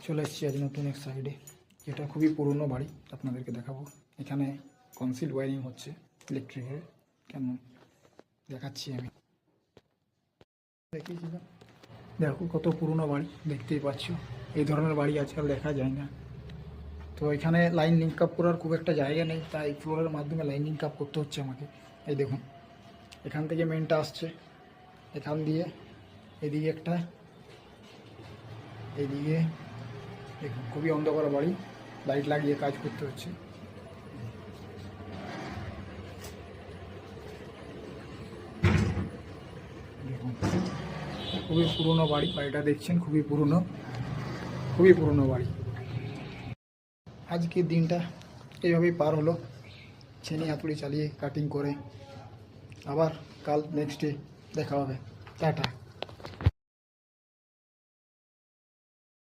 চলে এসেছি আজ নতুন এক সাইডে, যেটা খুবই পুরনো বাড়ি। আপনাদেরকে দেখাবো। এখানে কনসিল ওয়ারিং হচ্ছে ইলেকট্রিকের। কেন দেখাচ্ছি আমি, দেখিয়েছিলাম। দেখো কত পুরনো বাড়ি, দেখতেই পাচ্ছ। এই ধরনের বাড়ি আজকাল দেখা যায় না। তো এখানে লাইন লিঙ্ক আপ করার খুব একটা জায়গা নেই, তাই ফ্লোরের মাধ্যমে লাইন লিঙ্ক আপ করতে হচ্ছে আমাকে। এই দেখুন, এখান থেকে মেনটা আসছে, এখান দিয়ে এদিকে একটা, এইদিকে দেখুন খুবই অন্ধকার বাড়ি, লাইট লাগিয়ে কাজ করতে হচ্ছে। দেখুন খুবই পুরনো বাড়ি, বাড়িটা দেখছেন খুবই পুরনো বাড়ি। আজকের দিনটা এইভাবেই পার হলো, ছেনি হাতুড়ি চালিয়ে কাটিং করে। আবার কাল নেক্সট ডে দেখা হবে। টাটা।